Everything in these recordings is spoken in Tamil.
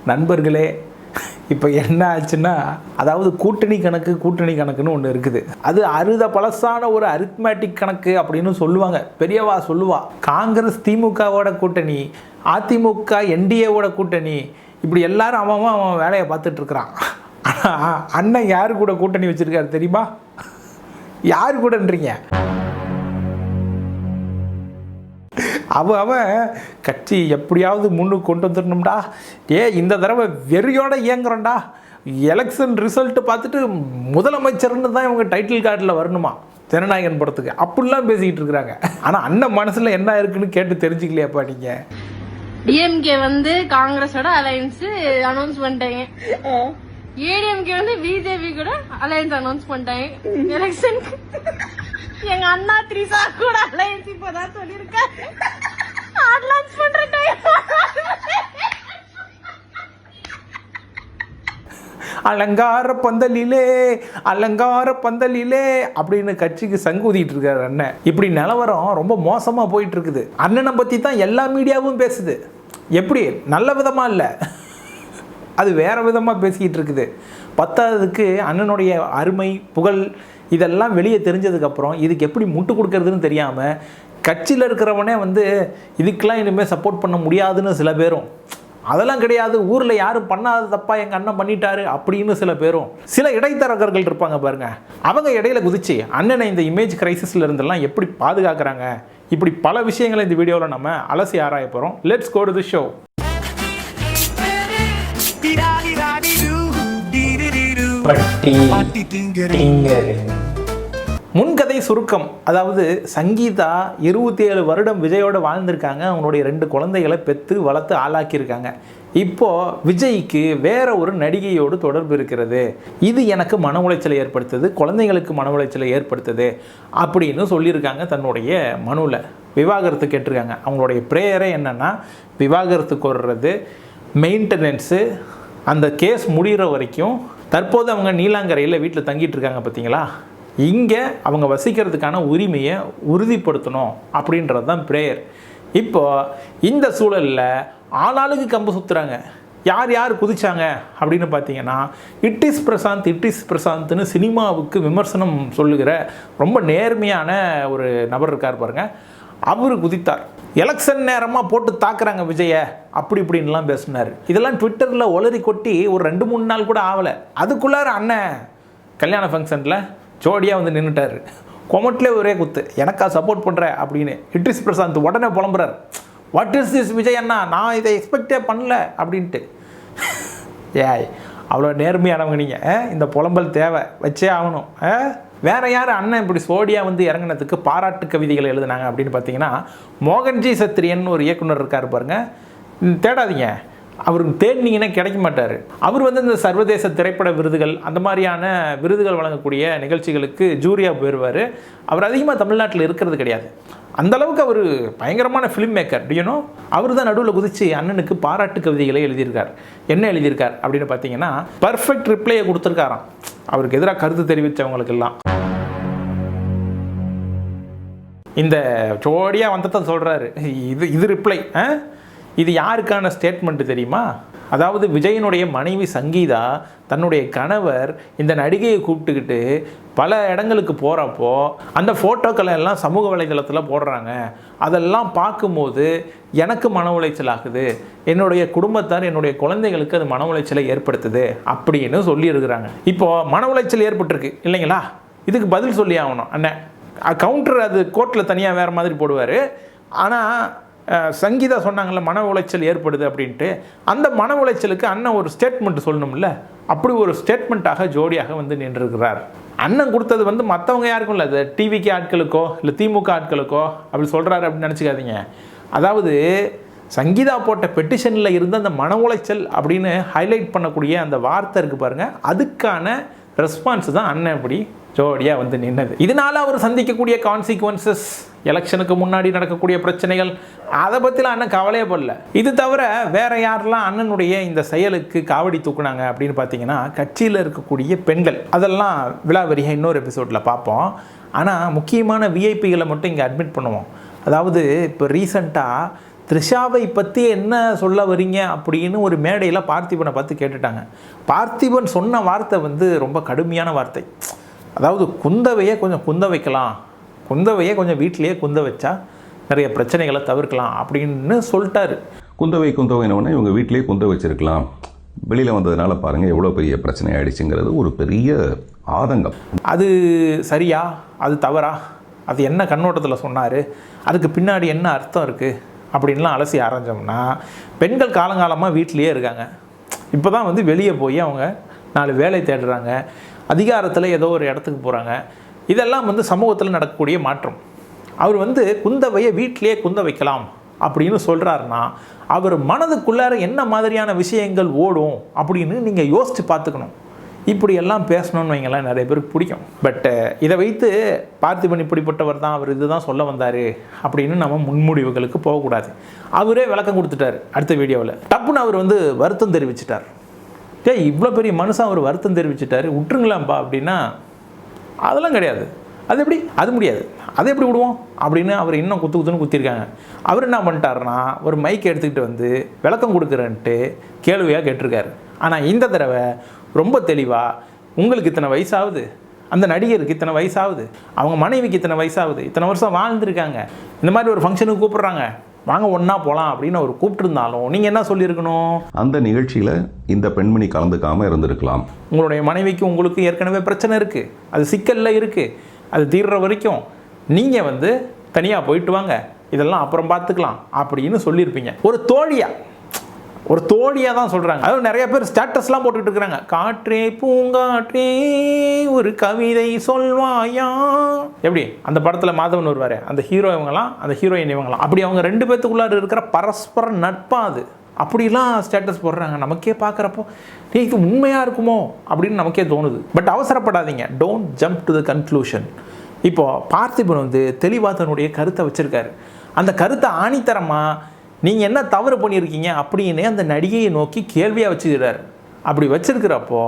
நண்பர்களே, இப்போ என்ன ஆச்சுன்னா, அதாவது கூட்டணி கணக்குன்னு ஒன்று இருக்குது. அது பழசான ஒரு அரித்மேட்டிக் கணக்கு அப்படின்னு சொல்லுவாங்க. பெரியவா சொல்லுவா, காங்கிரஸ் திமுகவோட கூட்டணி, அதிமுக என்டிஏவோட கூட்டணி, இப்படி எல்லாரும் அவன் வேலையை பார்த்துட்டு இருக்கிறான். ஆனால் அண்ணன் யாரு கூட கூட்டணி வச்சிருக்காரு தெரியுமா? யாரு கூடன்றீங்க? அவன் கட்சி எப்படியாவது முன்னுக்கு கொண்டு வந்துடணும்டா, இந்த தடவை வெறியோட இயங்குறோம்டா, எலெக்ஷன் ரிசல்ட் பார்த்துட்டு முதலமைச்சர்னு தான் இவங்க டைட்டில் கார்டில் வரணுமா ஜனநாயகன் படத்துக்கு, அப்படிலாம் பேசிக்கிட்டு இருக்கிறாங்க. ஆனால் அண்ணன் மனசில் என்ன இருக்குன்னு கேட்டு தெரிஞ்சுக்கலையாப்பா நீங்கள்? டிஎம்கே வந்து காங்கிரஸோட அலையன்ஸ் அனௌன்ஸ் பண்ணிட்டாங்க. ஏடிஎம்கே வந்து பிஜேபி கூட அலையன்ஸ் அனௌன்ஸ் பண்ணிட்டாங்க எலெக்ஷனுக்கு. எங்க அண்ணா த்ரிஷா கூட அலையன்ஸ் இப்பதான் சொல்லிருக்காரு. அட்வான்ஸ் பண்ற டைம் அலங்கார பந்தலிலே அப்படின்னு கட்சிக்கு சங்கூதிட்டு இருக்காரு அண்ணன். இப்படி நிலவரம் ரொம்ப மோசமா போயிட்டு இருக்குது. அண்ணனை பத்தி தான் எல்லா மீடியாவும் பேசுது. எப்படி? நல்ல விதமா இல்ல, அது வேற விதமா பேசிக்கிட்டு இருக்குது. பத்தாவதுக்கு அண்ணனுடைய அருமை புகழ் இதெல்லாம் வெளியே தெரிஞ்சதுக்கப்புறம் இதுக்கு எப்படி முட்டு கொடுக்கறதுன்னு தெரியாமல் கட்சியில் இருக்கிறவனே வந்து இதுக்கெல்லாம் இனிமேல் சப்போர்ட் பண்ண முடியாதுன்னு சில பேரும், அதெல்லாம் கிடையாது, ஊரில் யாரும் பண்ணாத தப்பா எங்கள் அண்ணன் பண்ணிட்டாரு அப்படின்னு சில பேரும், சில இடைத்தரகர்கள் இருப்பாங்க பாருங்க, அவங்க இடையில குதிச்சு அண்ணனை இந்த இமேஜ் கிரைசிஸ்ல இருந்தெல்லாம் எப்படி பாதுகாக்கிறாங்க. இப்படி பல விஷயங்களை இந்த வீடியோவில் நம்ம அலசி ஆராய போகிறோம். Let's go to the show. முன்கதை சுருக்கம். அதாவது சங்கீதா 27 வருடம் விஜயோட வாழ்ந்திருக்காங்க. அவங்களுடைய 2 குழந்தைகளை பெற்று வளர்த்து ஆளாக்கியிருக்காங்க. இப்போது விஜய்க்கு வேற ஒரு நடிகையோடு தொடர்பு இருக்கிறது, இது எனக்கு மன உளைச்சலை ஏற்படுத்துது, குழந்தைங்களுக்கு மன உளைச்சலை ஏற்படுத்துது அப்படின்னு சொல்லியிருக்காங்க தன்னுடைய மனுவில். விவாகரத்து கேட்டிருக்காங்க. அவங்களுடைய ப்ரேயரே என்னென்னா, விவாகரத்து கோர்றது, மெயின்டெனன்ஸு, அந்த கேஸ் முடிகிற வரைக்கும். தற்போது அவங்க நீலாங்கரையில் வீட்டில் தங்கிட்டு இருக்காங்க பார்த்தீங்களா, இங்கே அவங்க வசிக்கிறதுக்கான உரிமையை உறுதிப்படுத்தணும் அப்படின்றது தான் ப்ரேயர். இப்போது இந்த சூழலில் ஆளாளுக்கு கம்பு சுற்றுறாங்க. யார் யார் குதிச்சாங்க அப்படின்னு பார்த்தீங்கன்னா, இட் இஸ் பிரசாந்த்னு சினிமாவுக்கு விமர்சனம் சொல்லுகிற ரொம்ப நேர்மையான ஒரு நபர் இருக்கார் பாருங்க, அவர் குதித்தார். எலெக்ஷன் நேரமாக போட்டு தாக்குறாங்க விஜயை அப்படி இப்படின்லாம் பேசினார். இதெல்லாம் ட்விட்டரில் ஒளரி கொட்டி ஒரு 2-3 நாள் கூட ஆகலை. அதுக்குள்ளார அண்ணன் கல்யாண ஃபங்க்ஷனில் ஜோடியாக வந்து நின்றுட்டார். கொமட்டிலே ஒரே குத்து, எனக்கா சப்போர்ட் பண்ணுற அப்படின்னு. இட் இஸ் பிரசாந்த் உடனே புலம்புறார், வாட் இஸ் திஸ் விஜய் அண்ணா, நான் இதை எக்ஸ்பெக்டே பண்ணல அப்படின்ட்டு. ஏய், அவ்வளோ நேர்மையானவங்க நீங்கள், இந்த புலம்பல் தேவை, வச்சே ஆகணும். வேற யார் அண்ணன் இப்படி சோடியாக வந்து இறங்கினதுக்கு பாராட்டு கவிதைகள் எழுதுனாங்க அப்படின்னு பார்த்தீங்கன்னா, மோகன்ஜி சத்திரியன் ஒரு இயக்குனர் இருக்கார் பாருங்க, தேடாதீங்க, அவருக்கு தேடினீங்கன்னா கிடைக்க மாட்டார். அவர் வந்து இந்த சர்வதேச திரைப்பட விருதுகள் அந்த மாதிரியான விருதுகள் வழங்கக்கூடிய நிகழ்ச்சிகளுக்கு ஜூரியாக போயிடுவார். அவர் அதிகமாக தமிழ்நாட்டில் இருக்கிறது கிடையாது. அந்தளவுக்கு அவர் பயங்கரமான ஃபிலிம் மேக்கர். டியூனோ, அவர் தான் நடுவில் குதித்து அண்ணனுக்கு பாராட்டு கவிதைகளை எழுதியிருக்கார். என்ன எழுதியிருக்கார் அப்படின்னு பார்த்தீங்கன்னா, பர்ஃபெக்ட் ரிப்ளையை கொடுத்துருக்காராம் அவருக்கு எதிராக கருத்து தெரிவித்தவங்களுக்கெல்லாம். இந்த ஜோடியாக வந்ததை சொல்கிறாரு, இது ரிப்ளை. இது யாருக்கான ஸ்டேட்மெண்ட் தெரியுமா? அதாவது விஜயனுடைய மனைவி சங்கீதா தன்னுடைய கணவர் இந்த நடிகையை கூப்பிட்டுக்கிட்டு பல இடங்களுக்கு போகிறப்போ அந்த ஃபோட்டோக்களை எல்லாம் சமூக வலைதளத்தில் போடுறாங்க, அதெல்லாம் பார்க்கும்போது எனக்கு மன உளைச்சல் ஆகுது, என்னுடைய குடும்பத்தார் என்னுடைய குழந்தைகளுக்கு அது மன உளைச்சலை ஏற்படுத்துது அப்படின்னு சொல்லியிருக்கிறாங்க. இப்போது மன உளைச்சல் ஏற்பட்டிருக்கு இல்லைங்களா, இதுக்கு பதில் சொல்லி ஆகணும் அண்ணன். கவுண்டர் அது கோர்ட்டில் தனியாக வேறு மாதிரி போடுவார். ஆனால் சங்கீதா சொன்னாங்கள்ல மன உளைச்சல் ஏற்படுது அப்படின்ட்டு, அந்த மன உளைச்சலுக்கு அண்ணன் ஒரு ஸ்டேட்மெண்ட் சொல்லணும்ல, அப்படி ஒரு ஸ்டேட்மெண்ட்டாக ஜோடியாக வந்து நின்றுருக்கிறார். அண்ணன் கொடுத்தது வந்து மற்றவங்க யாருக்கும் இல்லை, அது டிவிக்கு ஆட்களுக்கோ இல்லை திமுக ஆட்களுக்கோ அப்படி சொல்கிறாரு அப்படின்னு நினச்சிக்காதீங்க. அதாவது சங்கீதா போட்ட பெட்டிஷனில் இருந்த அந்த மன உளைச்சல் அப்படின்னு ஹைலைட் பண்ணக்கூடிய அந்த வார்த்தை இருக்குது பாருங்கள், அதுக்கான ரெஸ்பான்ஸ் தான் அண்ணன் இப்படி ஜோடியாக வந்து நின்னது. இதனால் அவர் சந்திக்கக்கூடிய கான்சிக்வன்சஸ், எலெக்ஷனுக்கு முன்னாடி நடக்கக்கூடிய பிரச்சனைகள், அதை பற்றிலாம் அண்ணன் கவலையே படல. இது தவிர வேற யாரெல்லாம் அண்ணனுடைய இந்த செயலுக்கு காவடி தூக்குனாங்க அப்படின்னு பார்த்தீங்கன்னா, கட்சியில் இருக்கக்கூடிய பெண்கள். அதெல்லாம் விலாவரியாக இன்னொரு எபிசோடில் பார்ப்போம். ஆனால் முக்கியமான விஐபிகளை மட்டும் இங்கே அட்மிட் பண்ணுவோம். அதாவது இப்போ ரீசண்டாக த்ரிஷாவை பற்றி என்ன சொல்ல வரீங்க அப்படின்னு ஒரு மேடையில் பார்த்திபனை பார்த்து கேட்டுட்டாங்க. பார்த்திபன் சொன்ன வார்த்தை வந்து ரொம்ப கடுமையான வார்த்தை. அதாவது குந்தவையை கொஞ்சம் குந்த வைக்கலாம், குந்தவையை கொஞ்சம் வீட்டிலேயே குந்த வச்சா நிறைய பிரச்சனைகளை தவிர்க்கலாம் அப்படின்னு சொல்லிட்டாரு. குந்தவைன்னு இவங்க வீட்டிலேயே குந்த வச்சிருக்கலாம், வெளியில் வந்ததுனால பாருங்கள் எவ்வளோ பெரிய பிரச்சனை ஆயிடுச்சுங்கிறது ஒரு பெரிய ஆதங்கம். அது சரியா, அது தவறா, அது என்ன கண்ணோட்டத்தில் சொன்னார், அதுக்கு பின்னாடி என்ன அர்த்தம் இருக்குது அப்படின்லாம் அலசி ஆரம்பிச்சோம்னா, பெண்கள் காலங்காலமாக வீட்டிலையே இருக்காங்க. இப்போ தான் வந்து வெளியே போய் அவங்க 4 வேலை தேடுறாங்க, அதிகாரத்தில் ஏதோ ஒரு இடத்துக்கு போகிறாங்க. இதெல்லாம் வந்து சமூகத்தில் நடக்கக்கூடிய மாற்றம். அவர் வந்து குந்தவையை வீட்டிலேயே குந்த வைக்கலாம் அப்படின்னு சொல்கிறாருன்னா அவர் மனதுக்குள்ளார என்ன மாதிரியான விஷயங்கள் ஓடும் அப்படின்னு நீங்கள் யோசித்து பார்த்துக்கணும். இப்படியெல்லாம் பேசணும்னு வைங்களேன், நிறைய பேருக்கு பிடிக்கும். பட் இதை வைத்து பார்த்திபன் இப்படிப்பட்டவர் தான், அவர் இதுதான் சொல்ல வந்தார் அப்படின்னு நம்ம முன்முடிவுகளுக்கு போகக்கூடாது. அவரே விளக்கம் கொடுத்துட்டார். அடுத்த வீடியோவில் டப்புன்னு அவர் வந்து வருத்தம் தெரிவிச்சிட்டார். இவ்வளோ பெரிய மனுஷன் அவர் வருத்தம் தெரிவிச்சிட்டாரு, விட்டுருங்களாம்ப்பா அப்படின்னா அதெல்லாம் கிடையாது. அது எப்படி, அது முடியாது, அதை எப்படி விடுவோம் அப்படின்னு அவர் இன்னும் குத்துன்னு குத்திருக்காங்க. அவர் என்ன பண்ணிட்டாருன்னா ஒரு மைக் எடுத்துக்கிட்டு வந்து விளக்கம் கொடுக்குறேன்ட்டு கேள்வியாக கேட்டிருக்காரு. ஆனால் இந்த தடவை ரொம்ப தெளிவாக, உங்களுக்கு இத்தனை வயசாகுது, அந்த நடிகருக்கு இத்தனை வயசாகுது, அவங்க மனைவிக்கு இத்தனை வயசாகுது, இத்தனை வருஷம் வாழ்ந்துருக்காங்க, இந்த மாதிரி ஒரு ஃபங்க்ஷனுக்கு கூப்பிட்றாங்க, வாங்க ஒன்றா போகலாம் அப்படின்னு அவர் கூப்பிட்டுருந்தாலும் நீங்கள் என்ன சொல்லியிருக்கணும், அந்த நிகழ்ச்சியில் இந்த பெண்மணி கலந்துக்காமல் இருந்திருக்கலாம். உங்களுடைய மனைவிக்கு உங்களுக்கு ஏற்கனவே பிரச்சனை இருக்குது, அது சிக்கலில் இருக்குது, அது தீர்ற வரைக்கும் நீங்கள் வந்து தனியாக போயிட்டு வாங்க, இதெல்லாம் அப்புறம் பார்த்துக்கலாம் அப்படின்னு சொல்லியிருப்பீங்க. ஒரு தோழியாக தான் சொல்கிறாங்க. அதுவும் நிறைய பேர் ஸ்டேட்டஸ்லாம் போட்டுக்கிட்டு இருக்கிறாங்க. காற்றே பூங்காற்றே ஒரு கவிதை சொல்வாயா, எப்படி அந்த படத்தில் மாதவன் வருவார், அந்த ஹீரோ இவங்களாம், அந்த ஹீரோயின் இவங்களாம், அப்படி அவங்க 2 பேத்துக்குள்ளார இருக்கிற பரஸ்பர நட்பா அது. அப்படிலாம் ஸ்டேட்டஸ் போடுறாங்க. நமக்கே பார்க்குறப்போ இது உண்மையாக இருக்குமோ அப்படின்னு நமக்கே தோணுது. பட் அவசரப்படாதீங்க, don't jump to the conclusion. இப்போது பார்த்திபன் வந்து தெளிவாக தன்னுடைய கருத்தை வச்சுருக்காரு. அந்த கருத்தை ஆணித்தரமாக நீங்கள் என்ன தவறு பண்ணியிருக்கீங்க அப்படின்னு அந்த நடிகையை நோக்கி கேள்வியாக வச்சுக்கிறார். அப்படி வச்சிருக்கிறப்போ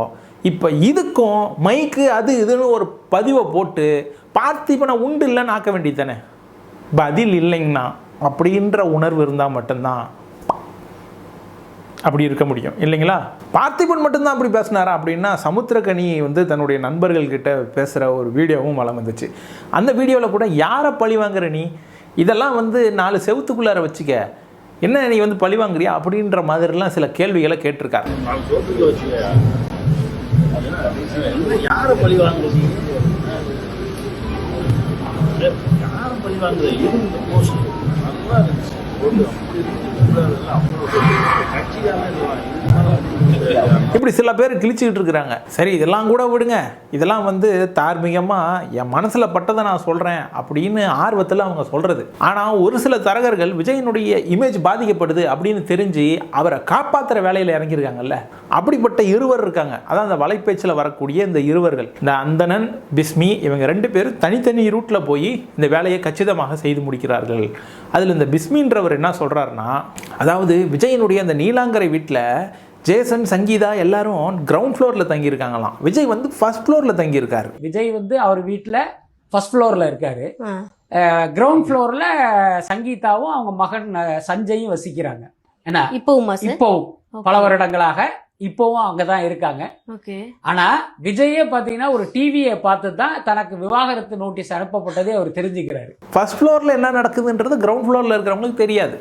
இப்போ இதுக்கும் மைக்கு அது இதுன்னு ஒரு பதிவை போட்டு பார்த்திபனை உண்டு இல்லைன்னு ஆக்க வேண்டியது தானே. பதில் இல்லைங்கண்ணா அப்படின்ற உணர்வு இருந்தால் மட்டும்தான் அப்படி இருக்க முடியும், இல்லைங்களா? பார்த்திபன் மட்டும்தான் அப்படி பேசினாரா அப்படின்னா, சமுத்திரக்கனி வந்து தன்னுடைய நண்பர்கள்கிட்ட பேசுகிற ஒரு வீடியோவும் வளம் வந்துச்சு. அந்த வீடியோவில் கூட யாரை பழி வாங்குற நீ, இதெல்லாம் வந்து 4 செவத்துக்குள்ளார வச்சுக்க, என்ன நீ வந்து பழி வாங்குறியா அப்படின்ற மாதிரிலாம் சில கேள்விகளை கேட்டிருக்காரு. யாரை பழி வாங்குறது, யாரை பழி வாங்குறது, நல்லா இருந்துச்சு. இப்படி சில பேர் கிழிச்சிக்கிட்டு இருக்கிறாங்க. சரி, இதெல்லாம் கூட விடுங்க, இதெல்லாம் வந்து தார்மீகமாக என் மனசில் பட்டதை நான் சொல்கிறேன் அப்படின்னு ஆர்வத்தில் அவங்க சொல்கிறது. ஆனால் ஒரு சில தரகர்கள் விஜயனுடைய இமேஜ் பாதிக்கப்படுது அப்படின்னு தெரிஞ்சு அவரை காப்பாற்றுற வேலையில் இறங்கியிருக்காங்கல்ல, அப்படிப்பட்ட இருவர் இருக்காங்க. அதான் அந்த வலைப்பேச்சில் வரக்கூடிய இந்த இருவர்கள், இந்த அந்தணன் பிஸ்மி, இவங்க 2 பேரும் தனித்தனி ரூட்டில் போய் இந்த வேலையை கச்சிதமாக செய்து முடிக்கிறார்கள். அதில் இந்த பிஸ்மின்றவர் என்ன சொல்கிறாருன்னா, அதாவது விஜயனுடைய அந்த நீலாங்கரை வீட்டில் ஜேசன், சங்கீதா எல்லாரும் கிரவுண்ட் ஃப்ளோரில் தங்கியிருக்காங்களாம். விஜய் வந்து ஃபர்ஸ்ட் ஃப்ளோரில் தங்கியிருக்காரு. விஜய் வந்து அவர் வீட்டில் ஃபர்ஸ்ட் ஃப்ளோரில் இருக்காரு. கிரவுண்ட் ஃப்ளோரில் சங்கீதாவும் அவங்க மகன் சஞ்சயும் வசிக்கிறாங்க. என்ன இப்போவும் பல வருடங்களாக இப்போவும் அங்கதான் இருக்காங்க. ஆனா விஜயே பாத்தீங்கன்னா ஒரு டிவியை பார்த்து தான் தனக்கு விவாகரத்து நோட்டீஸ் அனுப்பப்பட்டதே அவர் தெரிஞ்சுக்கிறாரு. ஃபர்ஸ்ட் ஃப்ளோரில் என்ன நடக்குதுன்றது கிரவுண்ட் ஃப்ளோரில் இருக்கிறவங்களுக்கு தெரியாது,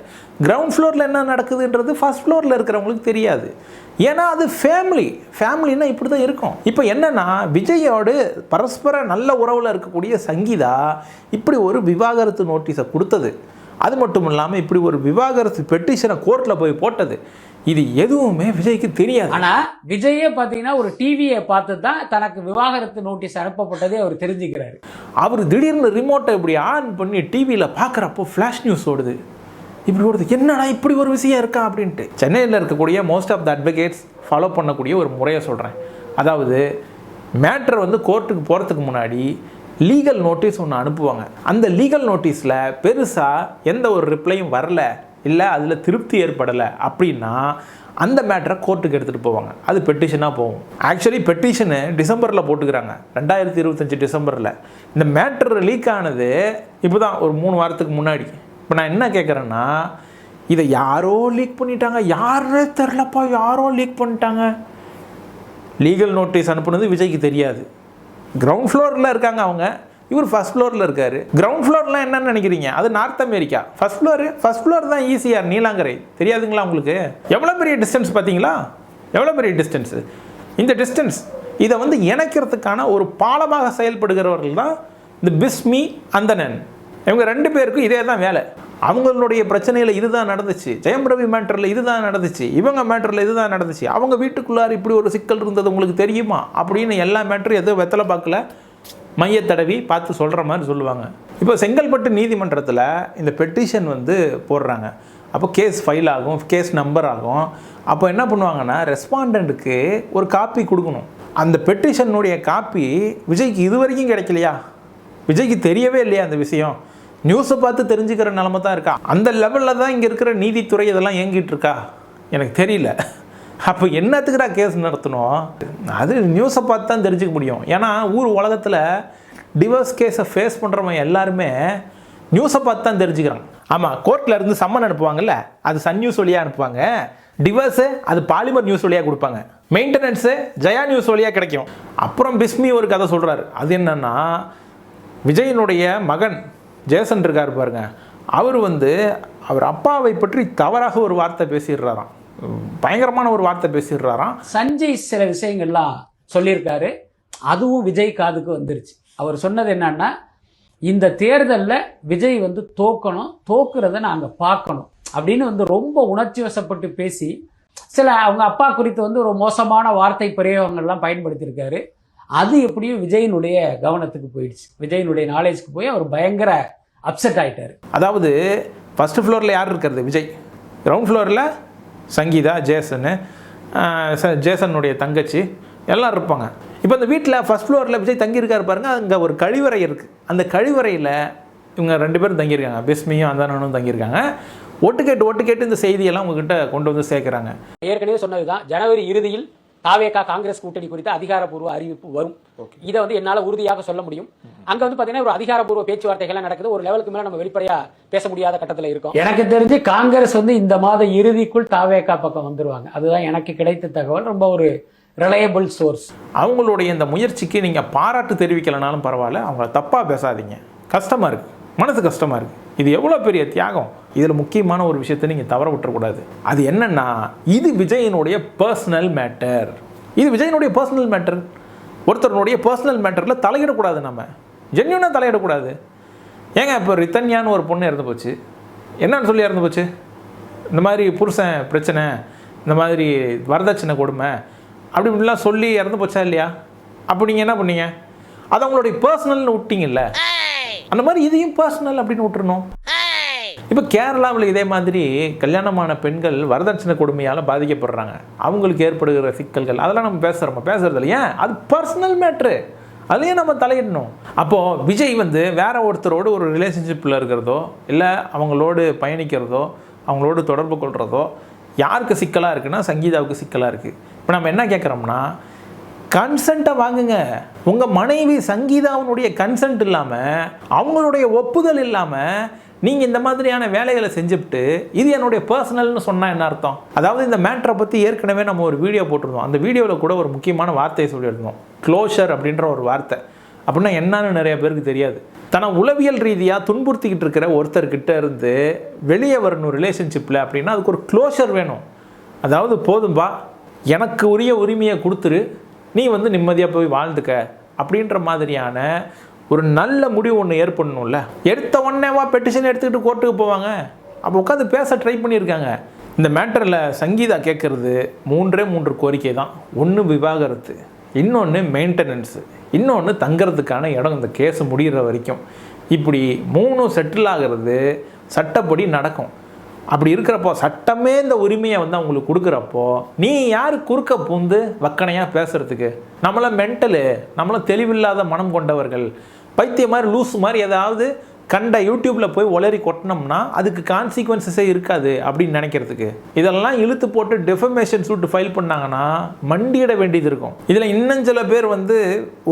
கிரவுண்ட் ஃப்ளோரில் என்ன நடக்குதுன்றது ஃபர்ஸ்ட் ஃப்ளோரில் இருக்கிறவங்களுக்கு தெரியாது. ஏன்னா அது ஃபேமிலின்னா இப்படி தான் இருக்கும். இப்போ என்னன்னா, விஜயோடு பரஸ்பர நல்ல உறவில் இருக்கக்கூடிய சங்கீதா இப்படி ஒரு விவாகரத்து நோட்டீஸை கொடுத்தது, அது மட்டும் இல்லாமல் இப்படி ஒரு விவாகரத்து பெட்டிஷனை கோர்ட்டில் போய் போட்டது, இது எதுவுமே விஜய்க்கு தெரியாது. ஆனா விஜயே பாத்தீங்கன்னா ஒரு டிவியை பார்த்து தான் தனக்கு விவாகரத்து நோட்டீஸ் அனுப்பப்பட்டதே அவர் தெரிஞ்சுக்கிறாரு. அவர் திடீர்னு ரிமோட்டை இப்படி ஆன் பண்ணி டிவியில் பார்க்குறப்போ ஃப்ளாஷ் நியூஸ் ஓடுது. இப்படி ஓடுது, என்னடா இப்படி ஒரு விஷயம் இருக்கா அப்படின்ட்டு. சென்னையில் இருக்கக்கூடிய most of the advocates follow பண்ணக்கூடிய ஒரு முறையை சொல்கிறேன். அதாவது மேட்டர் வந்து கோர்ட்டுக்கு போகிறதுக்கு முன்னாடி லீகல் நோட்டீஸ் ஒன்று அனுப்புவாங்க. அந்த லீகல் நோட்டீஸில் பெருசாக எந்த ஒரு ரிப்ளையும் வரல, இல்லை அதில் திருப்தி ஏற்படலை அப்படின்னா அந்த மேட்டரை கோர்ட்டுக்கு எடுத்துகிட்டு போவாங்க. அது பெட்டிஷனாக போகும். ஆக்சுவலி பெட்டிஷனு டிசம்பரில் போட்டுக்கிறாங்க, 2025 டிசம்பரில். இந்த மேட்டர் லீக் ஆனது இப்போ தான் ஒரு 3 வாரத்துக்கு முன்னாடி. இப்போ நான் என்ன கேட்குறேன்னா, இதை யாரோ லீக் பண்ணிட்டாங்க, யாரே தெரிலப்பா, யாரோ லீக் பண்ணிட்டாங்க. லீகல் நோட்டீஸ் அனுப்புனது விஜய்க்கு தெரியாது. கிரவுண்ட் ஃப்ளோரில் இருக்காங்க அவங்க, இவர் ஃபர்ஸ்ட் ஃப்ளோரில் இருக்கார். கிரவுண்ட் ஃப்ளோர்லாம் என்னன்னு நினைக்கிறீங்க? அது நார்த் அமெரிக்கா. ஃபர்ஸ்ட் ஃப்ளோர் தான் ஈசிஆர் நீலாங்கரை. தெரியாதுங்களா உங்களுக்கு? எவ்வளோ பெரிய டிஸ்டன்ஸ் பார்த்தீங்களா? எவ்வளோ பெரிய டிஸ்டன்ஸு. இந்த டிஸ்டன்ஸ் இதை வந்து இணைக்கிறதுக்கான ஒரு பாலமாக செயல்படுகிறவர்கள் தான் இந்த பிஸ்மி அந்தணன். இவங்க 2 பேருக்கும் இதே தான் வேலை. அவங்களுடைய பிரச்சனையில் இதுதான் நடந்துச்சு, ஜெயம் ரவி மேட்டரில் இதுதான் நடந்துச்சு, இவங்க மேட்டரில் இதுதான் நடந்துச்சு, அவங்க வீட்டுக்குள்ளார இப்படி ஒரு சிக்கல் இருந்தது உங்களுக்கு தெரியுமா அப்படின்னு எல்லா மேட்டரும் எதோ வெத்தலை பார்க்கல மைய தடவி பார்த்து சொல்கிற மாதிரி சொல்லுவாங்க. இப்போ செங்கல்பட்டு நீதிமன்றத்தில் இந்த பெட்டிஷன் வந்து போடுறாங்க. அப்போ கேஸ் ஃபைல் ஆகும், கேஸ் நம்பர் ஆகும். அப்போ என்ன பண்ணுவாங்கன்னா, ரெஸ்பாண்டண்ட்டுக்கு ஒரு காப்பி கொடுக்கணும். அந்த பெட்டிஷனுடைய காப்பி விஜய்க்கு இது வரைக்கும் கிடைக்கலையா? விஜய்க்கு தெரியவே இல்லையா அந்த விஷயம்? நியூஸை பார்த்து தெரிஞ்சுக்கிற நிலமை தான் இருக்கா? அந்த லெவலில் தான் இங்கே இருக்கிற நீதித்துறை இதெல்லாம் இயங்கிட்டு இருக்கா? எனக்கு தெரியல. அப்போ என்னத்துக்குடா கேஸ் நடத்தணும்? அது நியூஸை பார்த்து தான் தெரிஞ்சுக்க முடியும். ஏன்னா ஊர் உலகத்தில் டிவோர்ஸ் கேஸை ஃபேஸ் பண்ணுறவங்க எல்லாருமே நியூஸை பார்த்து தான் தெரிஞ்சுக்கிறாங்க. ஆமாம், கோர்ட்டில் இருந்து சம்மன் அனுப்புவாங்கல்ல, அது சன் நியூஸ் வழியாக அனுப்புவாங்க. டிவோர்ஸு அது பாலிமர் நியூஸ் வழியாக கொடுப்பாங்க. மெயின்டெனன்ஸு ஜெயா நியூஸ் வழியாக கிடைக்கும். அப்புறம் பிஸ்மி ஒரு கதை சொல்கிறாரு. அது என்னன்னா, விஜயனுடைய மகன் ஜேசன் இருக்கார் பாருங்க, அவர் வந்து அவர் அப்பாவை பற்றி தவறாக ஒரு வார்த்தை பேசிடுறாராம். பயங்கரமான ஒரு வார்த்தை பேசிடுறாராம். சஞ்சய் சில விஷயங்கள்லாம் சொல்லியிருக்காரு, அதுவும் விஜய் காதுக்கு வந்துருச்சு. அவர் சொன்னது என்னன்னா, இந்த தேர்தலில் விஜய் வந்து தோக்கணும், தோக்குறத நாங்கள் பார்க்கணும் அப்படின்னு வந்து ரொம்ப உணர்ச்சி வசப்பட்டு பேசி சில அவங்க அப்பா குறித்து வந்து ஒரு மோசமான வார்த்தை பிரயோகங்கள்லாம் பயன்படுத்தியிருக்காரு. அது எப்படியும் விஜயினுடைய கவனத்துக்கு போயிடுச்சு. விஜயினுடைய நாலேஜ்க்கு போய் அவர் பயங்கர அப்செட் ஆகிட்டார். அதாவது ஃபர்ஸ்ட் ஃப்ளோரில் யார் இருக்கிறது? விஜய். கிரவுண்ட் ஃப்ளோரில் சங்கீதா, ஜேசனுடைய தங்கச்சி எல்லாம் இருப்பாங்க. இப்போ இந்த வீட்டில் ஃபர்ஸ்ட் ஃப்ளோரில் விஜய் தங்கியிருக்காரு பாருங்கள். அங்கே ஒரு கழிவறை இருக்குது. அந்த கழிவறையில் இவங்க 2 பேரும் தங்கியிருக்காங்க, பிஸ்மியும் அந்தனனும் தங்கியிருக்காங்க. ஒட்டு கேட்டு இந்த செய்தியெல்லாம் உங்ககிட்ட கொண்டு வந்து சேர்க்குறாங்க. ஏற்கனவே சொன்னதுதான், ஜனவரி இறுதியில் தாவேகா காங்கிரஸ் கூட்டணி குறித்த அதிகாரப்பூர்வ அறிவிப்பு வரும். இதை வந்து என்னால் உறுதியாக சொல்ல முடியும். அங்க வந்து பாத்தீங்கன்னா ஒரு அதிகாரப்பூர்வ பேச்சுவார்த்தைகள் நடக்குது. ஒரு லெவலுக்கு மேல நம்ம வெளிப்படையா பேச முடியாத கட்டத்தில் இருக்கும். எனக்கு தெரிஞ்சு காங்கிரஸ் வந்து இந்த மாத இறுதிக்குள் தாவேகா பக்கம் வந்துருவாங்க. அதுதான் எனக்கு கிடைத்த தகவல். ரொம்ப ஒரு ரிலையபிள் சோர்ஸ். அவங்களுடைய இந்த முயற்சிக்கு நீங்கள் பாராட்டு தெரிவிக்கலனாலும் பரவாயில்ல, அவங்கள தப்பாக பேசாதீங்க. கஷ்டமாக இருக்குது, மனசு கஷ்டமாக இருக்குது. இது எவ்வளோ பெரிய தியாகம். இதில் முக்கியமான ஒரு விஷயத்தை நீங்கள் தவற விட்டுறக்கூடாது. அது என்னன்னா, இது விஜயனுடைய பர்சனல் மேட்டர். இது விஜயனுடைய பர்சனல் மேட்டர். ஒருத்தருடைய பர்சனல் மேட்டரில் தலையிடக்கூடாது. நம்ம ஜென்யூனாக தலையிடக்கூடாது. ஏங்க இப்போ ரித்தன்யான்னு ஒரு பொண்ணு இறந்து போச்சு. என்னன்னு சொல்லி இறந்து போச்சு? இந்த மாதிரி புருஷன் பிரச்சனை, இந்த மாதிரி வரதட்சணை கொடுமை அப்படி இப்படிலாம் சொல்லி இறந்து போச்சா இல்லையா? அப்போ நீங்கள் என்ன பண்ணீங்க? அது அவங்களுடைய பர்சனல்னு விட்டீங்கல்ல. அந்த மாதிரி இதையும் பர்சனல் அப்படின்னு விட்டுருணும். இப்போ கேரளாவில் இதே மாதிரி கல்யாணமான பெண்கள் வரதட்சணை கொடுமையால் பாதிக்கப்படுறாங்க. அவங்களுக்கு ஏற்படுகிற சிக்கல்கள் அதெல்லாம் நம்ம பேசுறது இல்லை. ஏன்? அது பர்சனல் மேட்ரு. அதையே நம்ம தலையிடணும். அப்போது விஜய் வந்து வேற ஒருத்தரோடு ஒரு ரிலேஷன்ஷிப்பில் இருக்கிறதோ, இல்லை அவங்களோடு பயணிக்கிறதோ, அவங்களோடு தொடர்பு கொள்கிறதோ யாருக்கு சிக்கலாக இருக்குன்னா சங்கீதாவுக்கு சிக்கலாக இருக்குது. இப்போ நம்ம என்ன கேட்குறோம்னா, கன்சென்ட்டை வாங்குங்க. உங்கள் மனைவி சங்கீதாவுடைய கன்சென்ட் இல்லாமல், அவங்களுடைய ஒப்புதல் இல்லாமல் நீங்கள் இந்த மாதிரியான வேலைகளை செஞ்சுவிட்டு இது என்னுடைய பர்சனல்னு சொன்னால் என்ன அர்த்தம்? அதாவது இந்த மேட்டரை பற்றி ஏற்கனவே நம்ம ஒரு வீடியோ போட்டிருந்தோம். அந்த வீடியோவில் கூட ஒரு முக்கியமான வார்த்தையை சொல்லியிருந்தோம், க்ளோஷர் அப்படின்ற ஒரு வார்த்தை. அப்படின்னா என்னன்னு நிறைய பேருக்கு தெரியாது. தன்னை உளவியல் ரீதியாக துன்புறுத்திக்கிட்டு இருக்கிற ஒருத்தர்கிட்ட இருந்து வெளியே வரணும் ரிலேஷன்ஷிப்பில் அப்படின்னா அதுக்கு ஒரு க்ளோஷர் வேணும். அதாவது போதும்பா, எனக்கு உரிய உரிமையை கொடுத்துரு, நீ வந்து நிம்மதியாக போய் வாழ்ந்துக்க அப்படின்ற மாதிரியான ஒரு நல்ல முடிவு ஒன்று ஏற்படணும்ல. எடுத்த உடனேவா பெட்டிஷன் எடுத்துக்கிட்டு கோர்ட்டுக்கு போவாங்க? அப்போ உட்காந்து பேச ட்ரை பண்ணியிருக்காங்க. இந்த மேட்டரில் சங்கீதா கேட்குறது 3 கோரிக்கை தான். ஒன்று விவாகரத்து, இன்னொன்று மெயின்டெனன்ஸு, இன்னொன்று தங்கிறதுக்கான இடம் இந்த கேஸ் முடிகிற வரைக்கும். இப்படி 3 செட்டில் ஆகிறது சட்டப்படி நடக்கும். அப்படி இருக்கிறப்போ சட்டமே இந்த உரிமையை வந்து அவங்களுக்கு கொடுக்குறப்போ நீ யார் குறுக்க பூந்து வக்கனையாக பேசுகிறதுக்கு? நம்மளாம் மென்டலு, நம்மளாம் தெளிவில்லாத மனம் கொண்டவர்கள், பைத்திய மாதிரி லூஸ் மாதிரி ஏதாவது கண்ட யூடியூப்பில் போய் உளறி கொட்டினோம்னா அதுக்கு கான்சிக்வன்சஸே இருக்காது அப்படின்னு நினைக்கிறதுக்கு. இதெல்லாம் இழுத்து போட்டு டெஃபமேஷன் சூட் ஃபைல் பண்ணாங்கன்னா மண்டியிட வேண்டியது இருக்கும். இதில் இன்னும் சில பேர் வந்து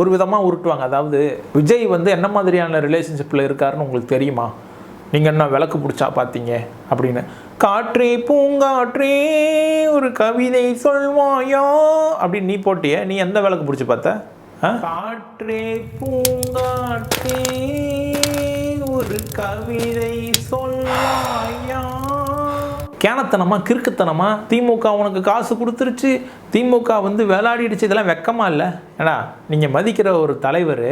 ஒரு விதமாக உருட்டுவாங்க. அதாவது விஜய் வந்து என்ன மாதிரியான ரிலேஷன்ஷிப்பில் இருக்காருன்னு உங்களுக்கு தெரியுமா? நீங்கள் என்ன விளக்கு பிடிச்சா பார்த்தீங்க அப்படின்னு. காற்றே பூங்காற்றே ஒரு கவிதை சொல்வாயா அப்படின்னு நீ போட்டிய, நீ எந்த விளக்கு பிடிச்சி பார்த்த? காற்றே பூங்காற்றே ஒரு கவிதை சொல்வாயா. கேனத்தனமா கிறுக்குத்தனமா திமுக உனக்கு காசு கொடுத்துருச்சு, திமுக வந்து விளையாடிடுச்சு, இதெல்லாம் வெக்கமா இல்லை? ஏன்னா நீங்கள் மதிக்கிற ஒரு தலைவர்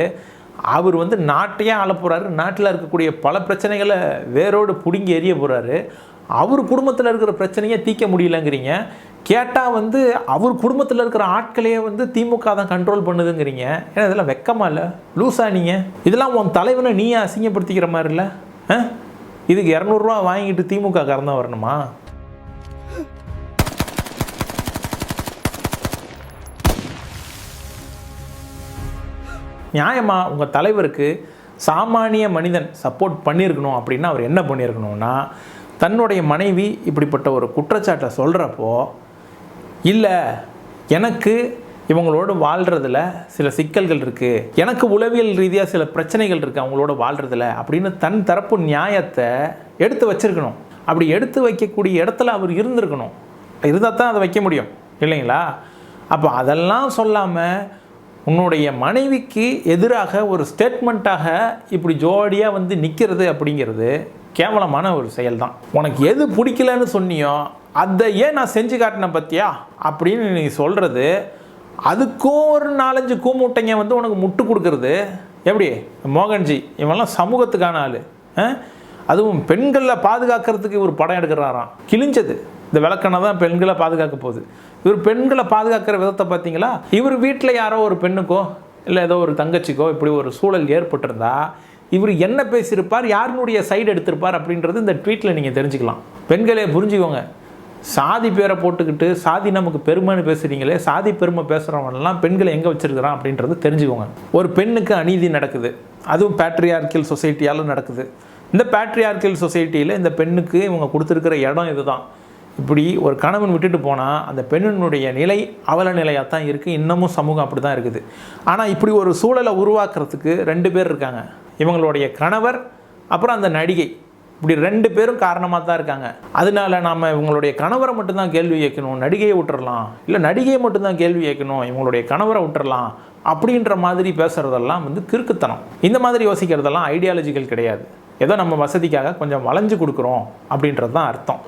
அவர் வந்து நாட்டையே ஆள போகிறாரு, நாட்டில் இருக்கக்கூடிய பல பிரச்சனைகளை வேரோடு பிடுங்கி எறிய போகிறாரு. அவர் குடும்பத்தில் இருக்கிற பிரச்சனையை தீர்க்க முடியலங்கிறீங்க. கேட்டால் வந்து அவர் குடும்பத்தில் இருக்கிற ஆட்களையே வந்து திமுக தான் கண்ட்ரோல் பண்ணுதுங்கிறீங்க. ஏன்னா இதெல்லாம் வெக்கமா இல்லை? லூஸா நீங்கள்? இதெல்லாம் உன் தலைவனை நீயே அசிங்கப்படுத்திக்கிற மாதிரி இல்லை? இதுக்கு 200 ரூபா வாங்கிட்டு திமுக காரந்தான் வரணுமா? நியாயமா உங்கள் தலைவருக்கு சாமானிய மனிதன் சப்போர்ட் பண்ணியிருக்கணும் அப்படின்னா அவர் என்ன பண்ணியிருக்கணும்னா, தன்னுடைய மனைவி இப்படிப்பட்ட ஒரு குற்றச்சாட்டை சொல்கிறப்போ, இல்லை எனக்கு இவங்களோட வாழ்கிறதுல சில சிக்கல்கள் இருக்குது, எனக்கு உளவியல் ரீதியாக சில பிரச்சனைகள் இருக்குது அவங்களோட வாழ்கிறதுல அப்படின்னு தன் தரப்பு நியாயத்தை எடுத்து வச்சிருக்கணும். அப்படி எடுத்து வைக்கக்கூடிய இடத்துல அவர் இருந்திருக்கணும். இருந்தால் தான் அதை வைக்க முடியும் இல்லைங்களா? அப்போ அதெல்லாம் சொல்லாமல் உன்னுடைய மனைவிக்கு எதிராக ஒரு ஸ்டேட்மெண்ட்டாக இப்படி ஜோடியாக வந்து நிற்கிறது அப்படிங்கிறது கேவலமான ஒரு செயல் தான். உனக்கு எது பிடிக்கலன்னு சொன்னியோ அதை ஏன் நான் செஞ்சு காட்டினேன் பற்றியா அப்படின்னு நீ சொல்கிறது, அதுக்கும் ஒரு 4-5 கூமுட்டைங்க வந்து உனக்கு முட்டு கொடுக்கறது எப்படி? மோகன்ஜி இவெல்லாம் சமூகத்துக்கான ஆள். அதுவும் பெண்களை பாதுகாக்கிறதுக்கு இவர் படம் எடுக்கிறாராம். கிழிஞ்சது. இந்த விளக்கணை தான் பெண்களை பாதுகாக்க போகுது. இவர் பெண்களை பாதுகாக்கிற விதத்தை பார்த்தீங்களா? இவர் வீட்டில் யாரோ ஒரு பெண்ணுக்கோ இல்லை ஏதோ ஒரு தங்கச்சிக்கோ இப்படி ஒரு சூழல் ஏற்பட்டிருந்தா இவர் என்ன பேசியிருப்பார், யாருனுடைய சைடு எடுத்திருப்பார் அப்படின்றது இந்த ட்வீட்டில் நீங்கள் தெரிஞ்சுக்கலாம். பெண்களே புரிஞ்சுக்கோங்க. சாதி பேரை போட்டுக்கிட்டு சாதி நமக்கு பெருமைன்னு பேசுகிறீங்களே, சாதி பெருமை பேசுகிறவங்கலாம் பெண்களை எங்கே வச்சுருக்கிறான் அப்படின்றது தெரிஞ்சுக்கோங்க. ஒரு பெண்ணுக்கு அநீதி நடக்குது, அதுவும் பேட்ரியார்க்கியல் சொசைட்டியால் நடக்குது. இந்த பேட்ரியார்க்கியல் சொசைட்டியில் இந்த பெண்ணுக்கு இவங்க கொடுத்துருக்கிற இடம் இதுதான். இப்படி ஒரு கணவன் விட்டுட்டு போனால் அந்த பெண்ணினுடைய நிலை அவல நிலையாக தான் இருக்குது. இன்னமும் சமூகம் அப்படி தான் இருக்குது. ஆனால் இப்படி ஒரு சூழலை உருவாக்குறதுக்கு 2 பேர் இருக்காங்க. இவங்களுடைய கணவர் அப்புறம் அந்த நடிகை, இப்படி 2 பேரும் காரணமாக தான் இருக்காங்க. அதனால நாம் இவங்களுடைய கணவரை மட்டும்தான் கேள்வி கேட்கணும், நடிகையை விட்டுறலாம், இல்லை நடிகையை மட்டும்தான் கேள்வி கேட்கணும், இவங்களுடைய கணவரை விட்டுறலாம் அப்படின்ற மாதிரி பேசுகிறதெல்லாம் வந்து கிறுக்குத்தனம். இந்த மாதிரி யோசிக்கிறதெல்லாம் ஐடியாலஜிக்கல் கிடையாது. ஏதோ நம்ம வசதிக்காக கொஞ்சம் வளைஞ்சு கொடுக்குறோம் அப்படின்றது தான் அர்த்தம்.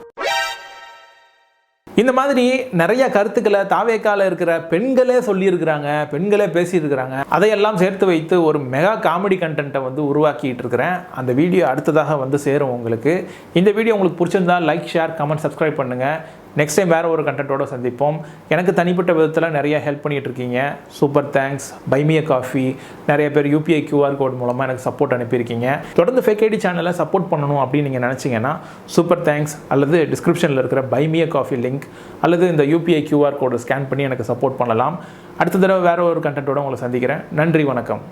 இந்த மாதிரி நிறைய கருத்துக்களை தாவேக்கால இருக்கிற பெண்களே சொல்லியிருக்கிறாங்க, பெண்களே பேசியிருக்கிறாங்க. அதையெல்லாம் சேர்த்து வைத்து ஒரு மெகா காமெடி கண்டென்ட்டை வந்து உருவாக்கிட்டு இருக்கிறேன். அந்த வீடியோ அடுத்ததாக வந்து சேரும் உங்களுக்கு. இந்த வீடியோ உங்களுக்கு பிடிச்சிருந்தா லைக், ஷேர், கமெண்ட், சப்ஸ்கிரைப் பண்ணுங்கள். நெக்ஸ்ட் டைம் வேறு ஒரு கண்டென்ட்டோடு சந்திப்போம். எனக்கு தனிப்பட்ட விதத்தில் நிறைய ஹெல்ப் பண்ணிகிட்டு இருக்கீங்க. Super thanks. Buy me a coffee. நிறைய பேர் UPI QR கோட் மூலமாக எனக்கு சப்போர்ட் அனுப்பியிருக்கீங்க. தொடர்ந்து ஃபேக் ஐடி சேனலை சப்போர்ட் பண்ணணும் அப்படின்னு நீங்கள் நினச்சிங்கன்னா சூப்பர் தேங்க்ஸ் அல்லது டிஸ்கிரிப்ஷனில் இருக்கிற buy me a coffee link அல்லது இந்த UPI QR கோடை ஸ்கேன் பண்ணி எனக்கு சப்போர்ட் பண்ணலாம். அடுத்த தடவை வேறு ஒரு கண்டென்ட்டோடு உங்களை சந்திக்கிறேன். நன்றி, வணக்கம்.